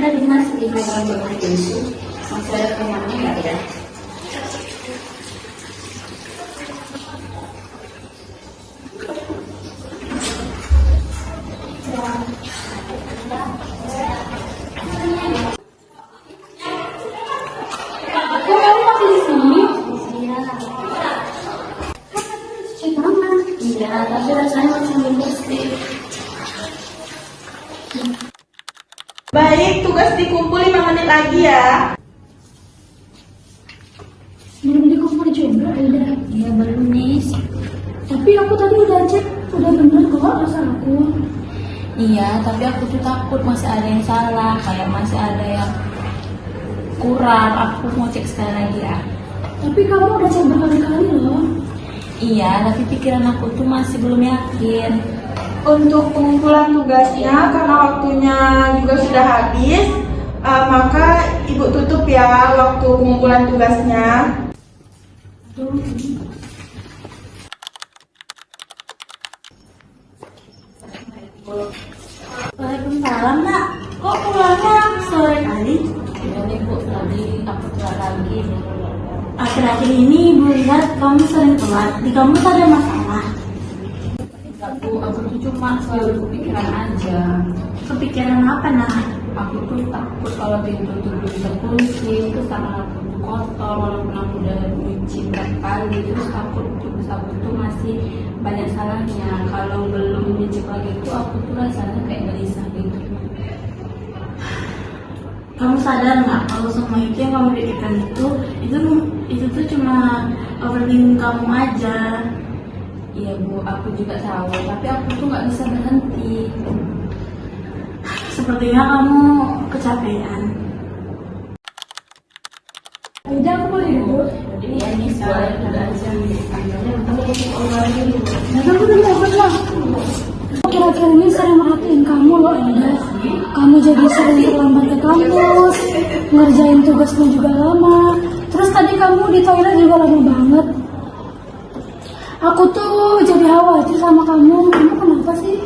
tadi masih di program itu masih ada temannya nggak ya? Kok kamu masih di sini? Iya. Cuci tangan. Iya, tapi rasanya masih belum bersih. Baik, tugas dikumpul 5 menit lagi ya. Belum dikumpul juga, Aida. Iya belum nih. Tapi aku tadi udah cek, udah bener kok rasa aku. Iya, tapi aku tuh takut masih ada yang salah, kayak masih ada yang kurang. Aku mau cek sekali lagi ya. Tapi kamu udah cek berkali-kali loh. Iya, tapi pikiran aku tuh masih belum yakin. Untuk pengumpulan tugasnya, karena waktunya juga sudah habis, maka Ibu tutup ya waktu pengumpulan tugasnya. Waalaikumsalam, Nak. Kok pulangnya sore kali? Iya nih Bu, tadi aku telat lagi. Akhir-akhir ini Ibu lihat kamu sering telat. Di kampus ada masalah. Aku tuh cuma selalu kepikiran aja. Kepikiran apa, Nak? Aku tuh takut kalau pintu tuh belum terkunci, terus tangan aku tuh kotor walaupun aku udah nyuci berapa kali, terus takut tugas aku tuh masih banyak salahnya. Kalau belum dicek lagi tuh aku tuh rasanya kayak gelisah gitu. Kamu sadar nggak kalau semua itu yang kamu pikirkan itu tuh cuma overthinking kamu aja. Iya Bu, aku juga tahu, tapi aku tuh nggak bisa berhenti. Sepertinya kamu kecapean. Aida, aku boleh duduk? Iya nih, boleh udah aja. Kira-kira ini sering merhatiin kamu loh, Aida. Kamu jadi sering terlambat ke kampus, ngerjain tugasmu juga lama. Terus tadi kamu di toilet juga lama banget. Aku tuh jadi khawatir sama kamu. Kamu kenapa sih?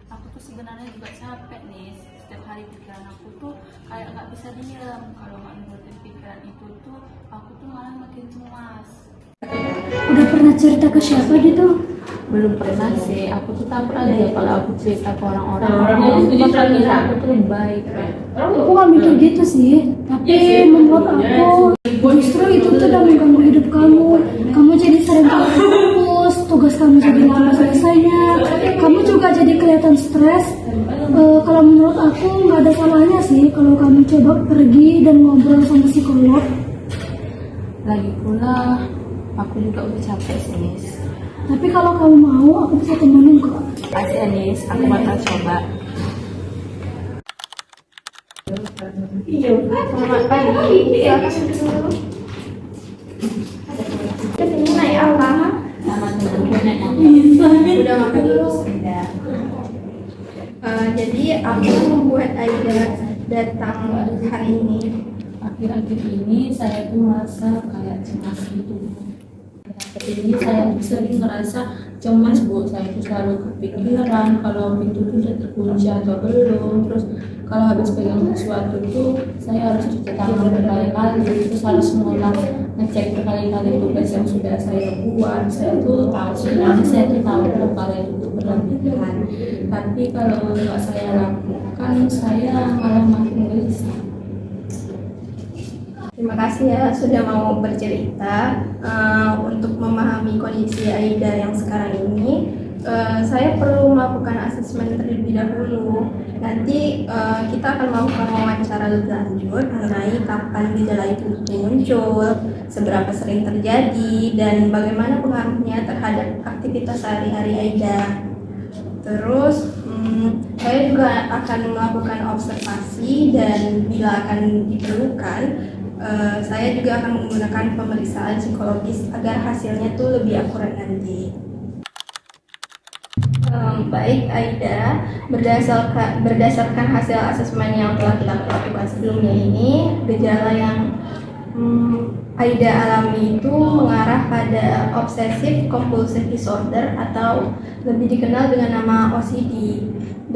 Aku tuh sebenarnya juga capek nih. Setiap hari pikiran aku tuh kayak nggak bisa diam. Kalau nggak nurutin pikiran itu tuh, aku tuh malah makin cemas. Udah pernah cerita ke siapa gitu? Belum pernah sih, aku tuh takut aja kalau aku cerita ke orang-orang bakal kira aku tuh baik. Aku gak mikir gitu sih, tapi menurut aku justru itu tuh udah mengganggu hidup kamu. Kamu jadi sering telat ke kampus, tugas kamu jadi lama selesainya, kamu juga jadi kelihatan stres. Kalau menurut aku nggak ada salahnya sih kalau kamu coba pergi dan ngobrol sama psikolog. Lagi pula, aku juga udah capek sih, Nis. Tapi kalau kamu mau, aku bisa temenin kok. Pasti ya, Nis, aku bakal coba. Selamat pagi. Kesini naik apa? Selamat menemukan Udah makan dulu. Jadi aku membuat Aida datang hari ini. Akhir-akhir ini saya tuh merasa kayak cemas gitu. Jadi saya tuh sering ngerasa cemas Bu, saya tuh selalu kepikiran kalau pintu tuh udah terkunci atau belum. Terus kalau habis pegang sesuatu tuh saya harus cuci tangan berkali-kali, terus harus mengulang ngecek berkali-kali tugas yang sudah saya buat. Saya tuh tahu sebenarnya saya tuh tahu kalau itu tuh berlebihan, tapi kalau nggak saya lakukan saya malah makin gelisah. Terima kasih ya sudah mau bercerita. Untuk memahami kondisi Aida yang sekarang ini, saya perlu melakukan asesmen terlebih dahulu. Nanti kita akan melakukan wawancara lebih lanjut mengenai kapan gejala itu muncul, seberapa sering terjadi, dan bagaimana pengaruhnya terhadap aktivitas sehari-hari Aida. Terus saya juga akan melakukan observasi, dan bila akan diperlukan, saya juga akan menggunakan pemeriksaan psikologis agar hasilnya tuh lebih akurat nanti. Baik Aida, berdasarkan hasil asesmen yang telah kita lakukan sebelumnya ini, gejala yang Aida alami itu mengarah pada obsessive compulsive disorder atau lebih dikenal dengan nama OCD.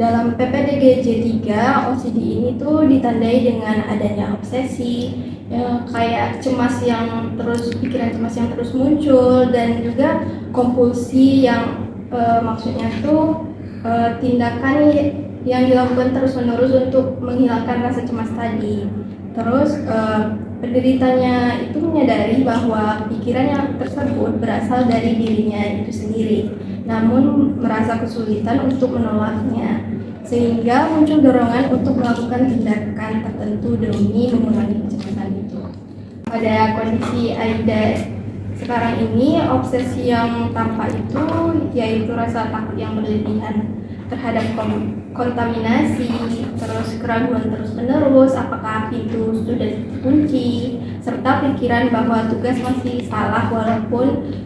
Dalam PPDG J3, OCD ini tuh ditandai dengan adanya obsesi, kayak pikiran cemas yang terus muncul, dan juga kompulsi yang maksudnya tuh tindakan yang dilakukan terus-menerus untuk menghilangkan rasa cemas tadi. Terus penderitanya itu menyadari bahwa pikiran yang tersebut berasal dari dirinya itu sendiri, namun merasa kesulitan untuk menolaknya, sehingga muncul dorongan untuk melakukan tindakan tertentu demi mengurangi kecemasan itu. Pada kondisi Aida sekarang ini, obsesi yang tampak itu yaitu rasa takut yang berlebihan terhadap kontaminasi, terus keraguan terus-menerus apakah pintu sudah dikunci, serta pikiran bahwa tugas masih salah walaupun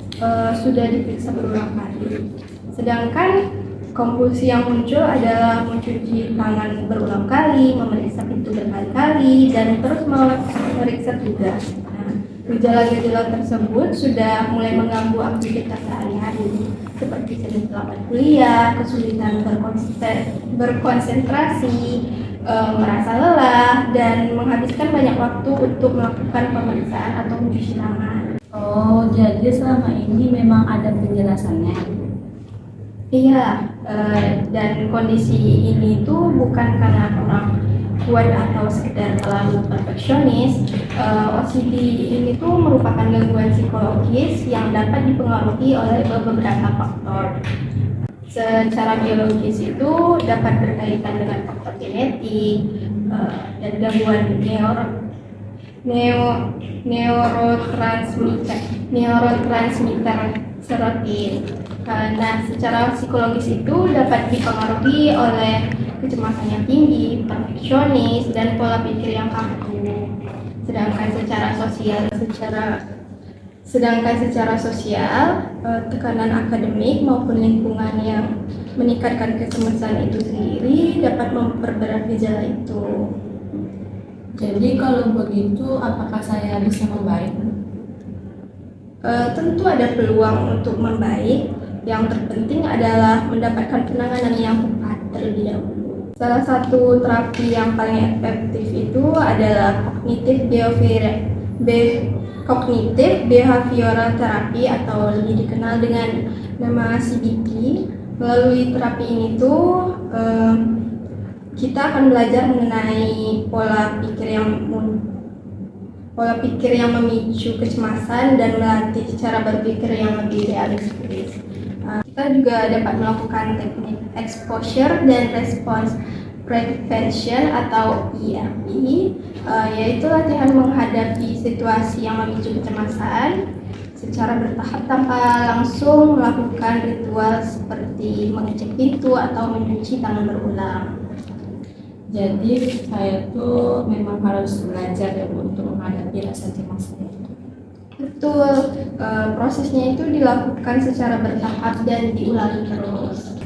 sudah diperiksa berulang kali. Sedangkan kompulsi yang muncul adalah mencuci tangan berulang kali, memeriksa pintu berkali-kali, dan terus memeriksa tugas. Gejala-gejala tersebut sudah mulai mengganggu aktivitas sehari-hari, seperti sering terlambat kuliah, kesulitan berkonsentrasi, merasa lelah, dan menghabiskan banyak waktu untuk melakukan pemeriksaan atau mencuci tangan. Oh, jadi selama ini memang ada penjelasannya. Iya, dan kondisi ini tuh bukan karena orang kuat atau sekedar terlalu perfeksionis. OCD ini tuh merupakan gangguan psikologis yang dapat dipengaruhi oleh beberapa faktor. Secara biologis itu dapat berkaitan dengan faktor genetik dan gangguan neurotransmitter serotin. Nah, secara psikologis itu dapat dipengaruhi oleh kecemasan yang tinggi, perfeksionis, dan pola pikir yang kaku. Sedangkan secara sosial, tekanan akademik maupun lingkungan yang meningkatkan kecemasan itu sendiri dapat memperberat gejala itu. Jadi kalau begitu, apakah saya bisa membaik? Tentu ada peluang untuk membaik. Yang terpenting adalah mendapatkan penanganan yang tepat terlebih dahulu. Salah satu terapi yang paling efektif itu adalah cognitive behavioral therapy atau lebih dikenal dengan nama CBT. Melalui terapi ini tuh kita akan belajar mengenai pola pikir yang memicu kecemasan dan melatih cara berpikir yang lebih realistis. Kita juga dapat melakukan teknik exposure dan response prevention atau ERP, yaitu latihan menghadapi situasi yang memicu kecemasan secara bertahap tanpa langsung melakukan ritual seperti mengecek pintu atau mencuci tangan berulang. Jadi saya tuh memang harus belajar ya untuk menghadapi rasa cemas itu. Betul, prosesnya itu dilakukan secara bertahap dan diulangi terus.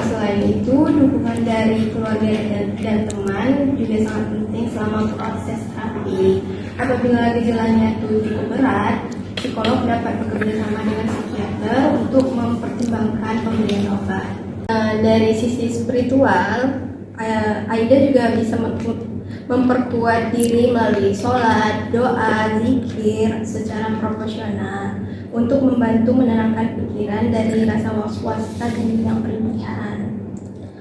Selain itu, dukungan dari keluarga dan teman juga sangat penting selama proses terapi. Apabila gejalanya itu cukup berat, psikolog dapat bekerja sama dengan psikiater untuk mempertimbangkan pemberian obat. Dari sisi spiritual, Aida juga bisa memperkuat diri melalui sholat, doa, zikir secara proporsional untuk membantu menenangkan pikiran dari rasa was-was tadi yang berlebihan.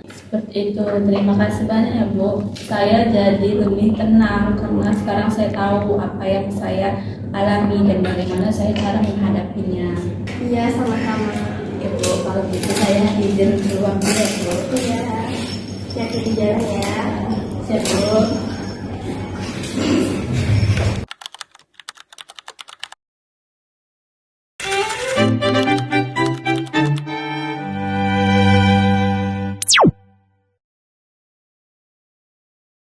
Seperti itu, terima kasih banyak ya Bu. Saya jadi lebih tenang karena sekarang saya tahu apa yang saya alami dan bagaimana saya cara menghadapinya. Iya, sama-sama. Ya Bu, kalau gitu saya izin keluar dulu ya Bu. Iya, hati-hati di jalan ya. Siap Bu.